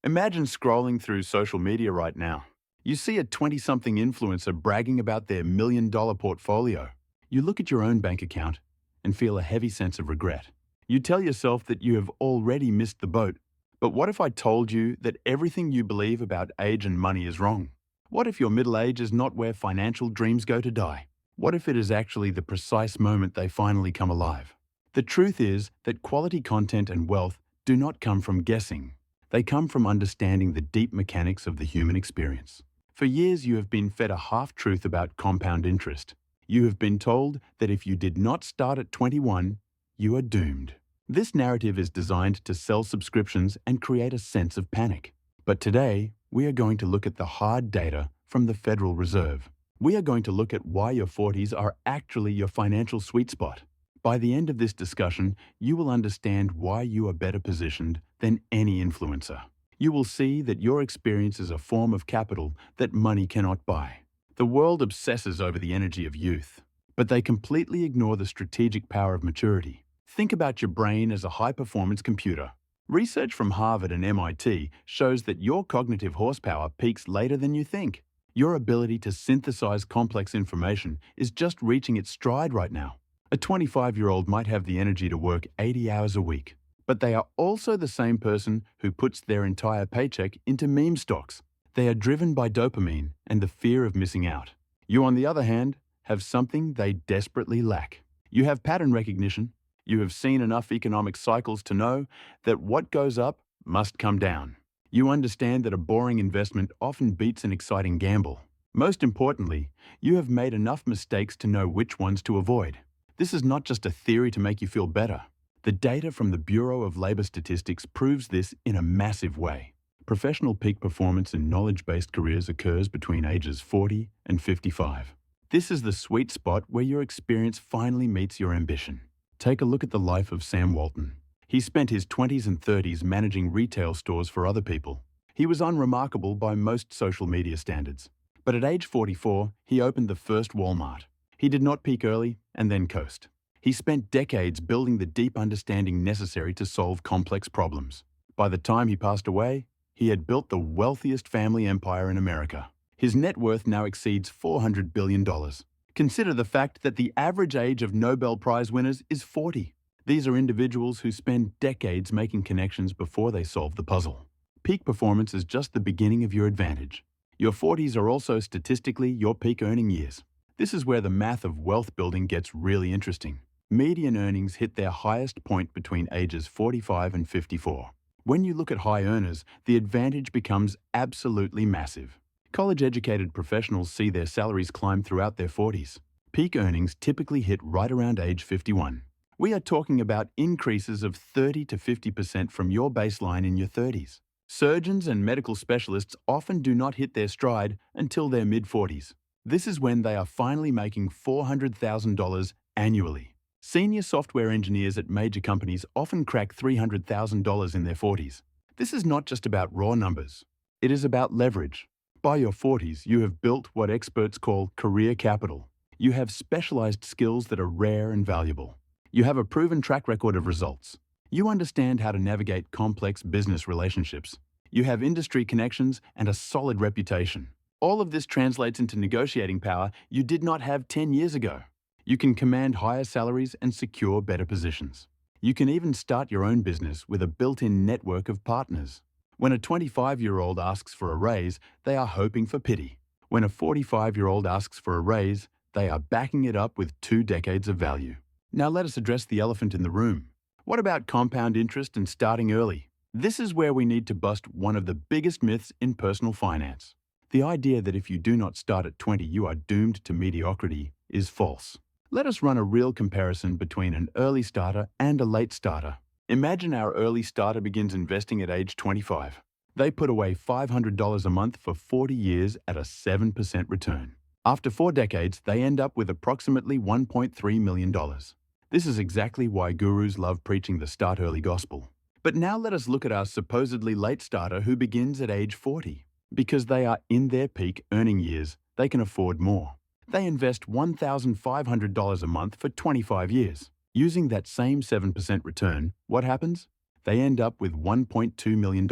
Imagine scrolling through social media right now. You see a 20-something influencer bragging about their $1 million portfolio. You look at your own bank account and feel a heavy sense of regret. You tell yourself that you have already missed the boat. But what if I told you that everything you believe about age and money is wrong? What if your middle age is not where financial dreams go to die? What if it is actually the precise moment they finally come alive? The truth is that quality content and wealth do not come from guessing. They come from understanding the deep mechanics of the human experience. For years, you have been fed a half-truth about compound interest. You have been told that if you did not start at 21, you are doomed. This narrative is designed to sell subscriptions and create a sense of panic. But today, we are going to look at the hard data from the Federal Reserve. We are going to look at why your 40s are actually your financial sweet spot. By the end of this discussion, you will understand why you are better positioned than any influencer. You will see that your experience is a form of capital that money cannot buy. The world obsesses over the energy of youth, but they completely ignore the strategic power of maturity. Think about your brain as a high-performance computer. Research from Harvard and MIT shows that your cognitive horsepower peaks later than you think. Your ability to synthesize complex information is just reaching its stride right now. A 25-year-old might have the energy to work 80 hours a week, but they are also the same person who puts their entire paycheck into meme stocks. They are driven by dopamine and the fear of missing out. You, on the other hand, have something they desperately lack. You have pattern recognition. You have seen enough economic cycles to know that what goes up must come down. You understand that a boring investment often beats an exciting gamble. Most importantly, you have made enough mistakes to know which ones to avoid. This is not just a theory to make you feel better. The data from the Bureau of Labor Statistics proves this in a massive way. Professional peak performance in knowledge-based careers occurs between ages 40 and 55. This is the sweet spot where your experience finally meets your ambition. Take a look at the life of Sam Walton. He spent his 20s and 30s managing retail stores for other people. He was unremarkable by most social media standards. But at age 44, he opened the first Walmart. He did not peak early and then coast. He spent decades building the deep understanding necessary to solve complex problems. By the time he passed away, he had built the wealthiest family empire in America. His net worth now exceeds $400 billion. Consider the fact that the average age of Nobel Prize winners is 40. These are individuals who spend decades making connections before they solve the puzzle. Peak performance is just the beginning of your advantage. Your 40s are also statistically your peak earning years. This is where the math of wealth building gets really interesting. Median earnings hit their highest point between ages 45 and 54. When you look at high earners, the advantage becomes absolutely massive. College-educated professionals see their salaries climb throughout their 40s. Peak earnings typically hit right around age 51. We are talking about increases of 30 to 50% from your baseline in your 30s. Surgeons and medical specialists often do not hit their stride until their mid-40s. This is when they are finally making $400,000 annually. Senior software engineers at major companies often crack $300,000 in their 40s. This is not just about raw numbers. It is about leverage. By your 40s, you have built what experts call career capital. You have specialized skills that are rare and valuable. You have a proven track record of results. You understand how to navigate complex business relationships. You have industry connections and a solid reputation. All of this translates into negotiating power you did not have 10 years ago. You can command higher salaries and secure better positions. You can even start your own business with a built-in network of partners. When a 25-year-old asks for a raise, they are hoping for pity. When a 45-year-old asks for a raise, they are backing it up with 2 decades of value. Now let us address the elephant in the room. What about compound interest and starting early? This is where we need to bust one of the biggest myths in personal finance. The idea that if you do not start at 20, you are doomed to mediocrity is false. Let us run a real comparison between an early starter and a late starter. Imagine our early starter begins investing at age 25. They put away $500 a month for 40 years at a 7% return. After 4 decades, they end up with approximately $1.3 million. This is exactly why gurus love preaching the start early gospel. But now let us look at our supposedly late starter who begins at age 40. Because they are in their peak earning years, they can afford more. They invest $1,500 a month for 25 years. Using that same 7% return, what happens? They end up with $1.2 million.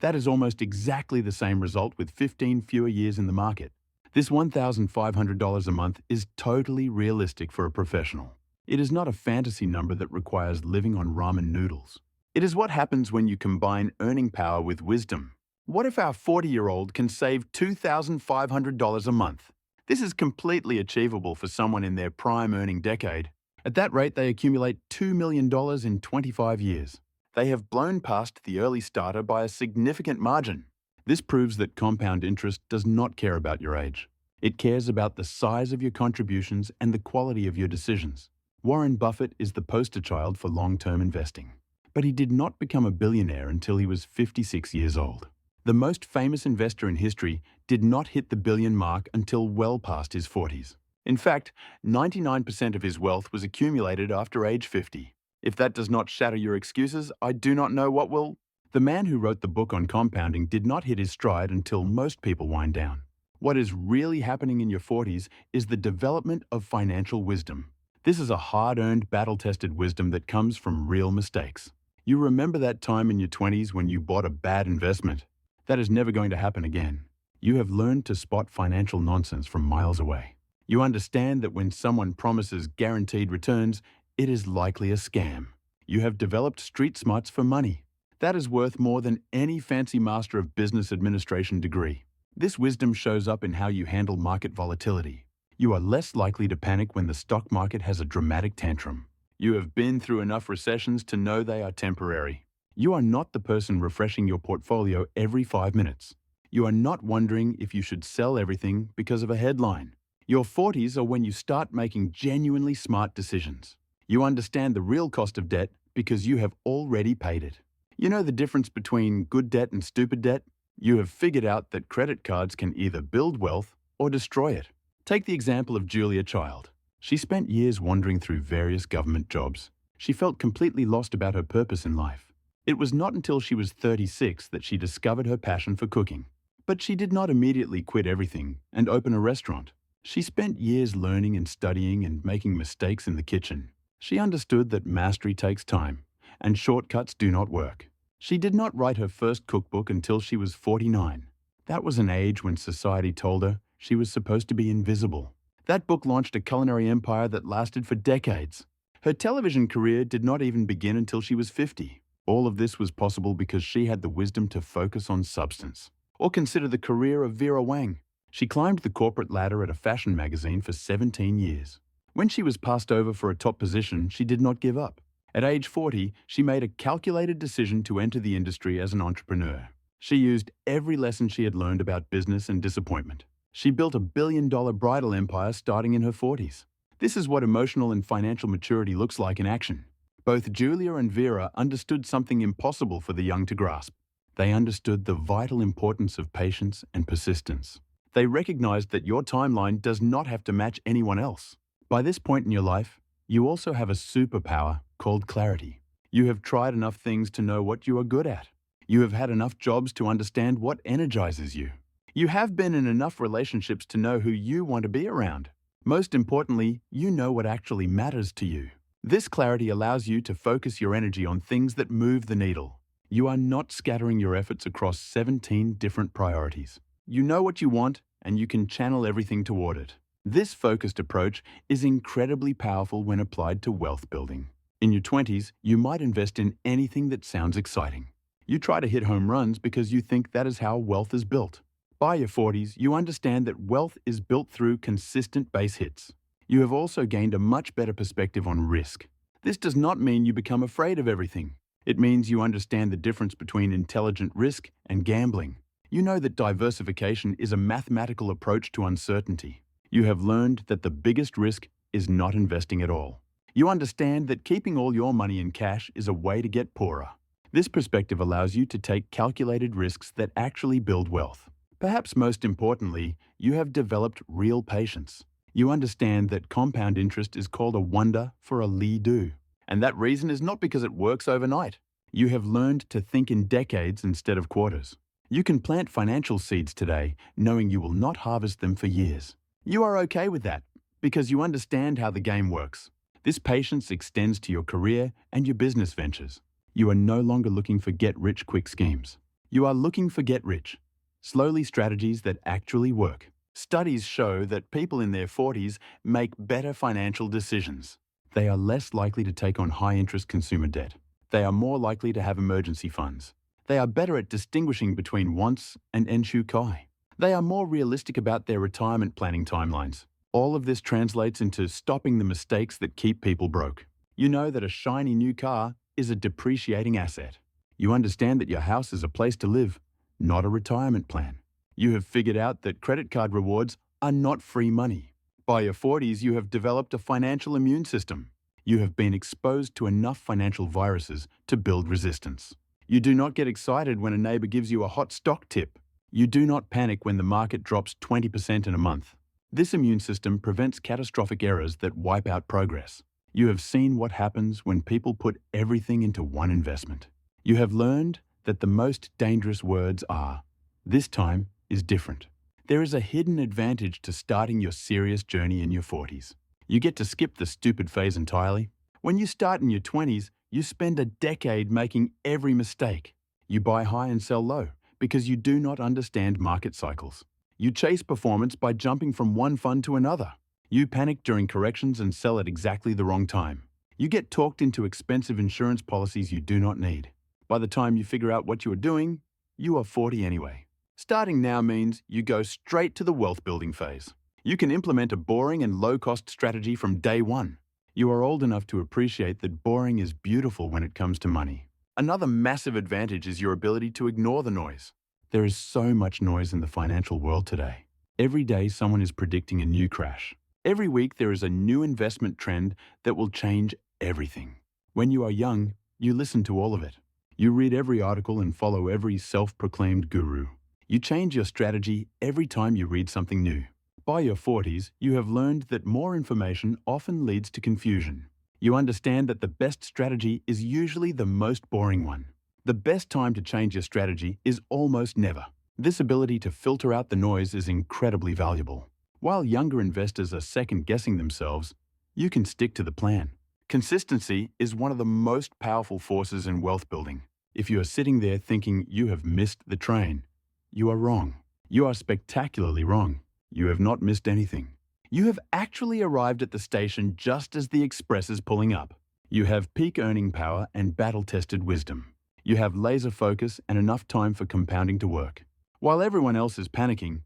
That is almost exactly the same result with 15 fewer years in the market. This $1,500 a month is totally realistic for a professional. It is not a fantasy number that requires living on ramen noodles. It is what happens when you combine earning power with wisdom. What if our 40-year-old can save $2,500 a month? This is completely achievable for someone in their prime earning decade. At that rate, they accumulate $2 million in 25 years. They have blown past the early starter by a significant margin. This proves that compound interest does not care about your age. It cares about the size of your contributions and the quality of your decisions. Warren Buffett is the poster child for long-term investing. But he did not become a billionaire until he was 56 years old. The most famous investor in history did not hit the billion mark until well past his 40s. In fact, 99% of his wealth was accumulated after age 50. If that does not shatter your excuses, I do not know what will. The man who wrote the book on compounding did not hit his stride until most people wind down. What is really happening in your 40s is the development of financial wisdom. This is a hard-earned, battle-tested wisdom that comes from real mistakes. You remember that time in your 20s when you bought a bad investment? That is never going to happen again. You have learned to spot financial nonsense from miles away. You understand that when someone promises guaranteed returns, it is likely a scam. You have developed street smarts for money. That is worth more than any fancy Master of Business Administration degree. This wisdom shows up in how you handle market volatility. You are less likely to panic when the stock market has a dramatic tantrum. You have been through enough recessions to know they are temporary. You are not the person refreshing your portfolio every 5 minutes. You are not wondering if you should sell everything because of a headline. Your 40s are when you start making genuinely smart decisions. You understand the real cost of debt because you have already paid it. You know the difference between good debt and stupid debt? You have figured out that credit cards can either build wealth or destroy it. Take the example of Julia Child. She spent years wandering through various government jobs. She felt completely lost about her purpose in life. It was not until she was 36 that she discovered her passion for cooking. But she did not immediately quit everything and open a restaurant. She spent years learning and studying and making mistakes in the kitchen. She understood that mastery takes time, and shortcuts do not work. She did not write her first cookbook until she was 49. That was an age when society told her she was supposed to be invisible. That book launched a culinary empire that lasted for decades. Her television career did not even begin until she was 50. All of this was possible because she had the wisdom to focus on substance. Or consider the career of Vera Wang. She climbed the corporate ladder at a fashion magazine for 17 years. When she was passed over for a top position, she did not give up. At age 40, she made a calculated decision to enter the industry as an entrepreneur. She used every lesson she had learned about business and disappointment. She built a billion-dollar bridal empire starting in her 40s. This is what emotional and financial maturity looks like in action. Both Julia and Vera understood something impossible for the young to grasp. They understood the vital importance of patience and persistence. They recognized that your timeline does not have to match anyone else. By this point in your life, you also have a superpower called clarity. You have tried enough things to know what you are good at. You have had enough jobs to understand what energizes you. You have been in enough relationships to know who you want to be around. Most importantly, you know what actually matters to you. This clarity allows you to focus your energy on things that move the needle. You are not scattering your efforts across 17 different priorities. You know what you want, and you can channel everything toward it. This focused approach is incredibly powerful when applied to wealth building. In your 20s, you might invest in anything that sounds exciting. You try to hit home runs because you think that is how wealth is built. By your 40s, you understand that wealth is built through consistent base hits. You have also gained a much better perspective on risk. This does not mean you become afraid of everything. It means you understand the difference between intelligent risk and gambling. You know that diversification is a mathematical approach to uncertainty. You have learned that the biggest risk is not investing at all. You understand that keeping all your money in cash is a way to get poorer. This perspective allows you to take calculated risks that actually build wealth. Perhaps most importantly, you have developed real patience. You understand that compound interest is called a wonder for a lee-do. And that reason is not because it works overnight. You have learned to think in decades instead of quarters. You can plant financial seeds today, knowing you will not harvest them for years. You are okay with that, because you understand how the game works. This patience extends to your career and your business ventures. You are no longer looking for get-rich-quick schemes. You are looking for get-rich, slowly strategies that actually work. Studies show that people in their 40s make better financial decisions. They are less likely to take on high-interest consumer debt. They are more likely to have emergency funds. They are better at distinguishing between wants and enshu kai. They are more realistic about their retirement planning timelines. All of this translates into stopping the mistakes that keep people broke. You know that a shiny new car is a depreciating asset. You understand that your house is a place to live, not a retirement plan. You have figured out that credit card rewards are not free money. By your 40s, you have developed a financial immune system. You have been exposed to enough financial viruses to build resistance. You do not get excited when a neighbor gives you a hot stock tip. You do not panic when the market drops 20% in a month. This immune system prevents catastrophic errors that wipe out progress. You have seen what happens when people put everything into one investment. You have learned that the most dangerous words are, "This time is different." There is a hidden advantage to starting your serious journey in your 40s. You get to skip the stupid phase entirely. When you start in your 20s, you spend a decade making every mistake. You buy high and sell low because you do not understand market cycles. You chase performance by jumping from one fund to another. You panic during corrections and sell at exactly the wrong time. You get talked into expensive insurance policies you do not need. By the time you figure out what you are doing, you are 40 anyway. Starting now means you go straight to the wealth building phase. You can implement a boring and low-cost strategy from day one. You are old enough to appreciate that boring is beautiful when it comes to money. Another massive advantage is your ability to ignore the noise. There is so much noise in the financial world today. Every day someone is predicting a new crash. Every week there is a new investment trend that will change everything. When you are young, you listen to all of it. You read every article and follow every self-proclaimed guru. You change your strategy every time you read something new. By your 40s, you have learned that more information often leads to confusion. You understand that the best strategy is usually the most boring one. The best time to change your strategy is almost never. This ability to filter out the noise is incredibly valuable. While younger investors are second-guessing themselves, you can stick to the plan. Consistency is one of the most powerful forces in wealth building. If you are sitting there thinking you have missed the train, you are wrong. You are spectacularly wrong. You have not missed anything. You have actually arrived at the station just as the express is pulling up. You have peak earning power and battle-tested wisdom. You have laser focus and enough time for compounding to work. While everyone else is panicking,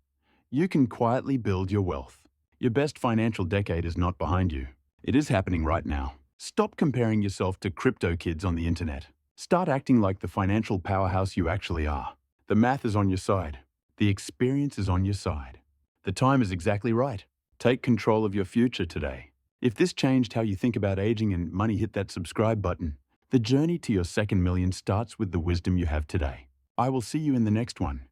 you can quietly build your wealth. Your best financial decade is not behind you. It is happening right now. Stop comparing yourself to crypto kids on the internet. Start acting like the financial powerhouse you actually are. The math is on your side. The experience is on your side. The time is exactly right. Take control of your future today. If this changed how you think about aging and money, hit that subscribe button. The journey to your second million starts with the wisdom you have today. I will see you in the next one.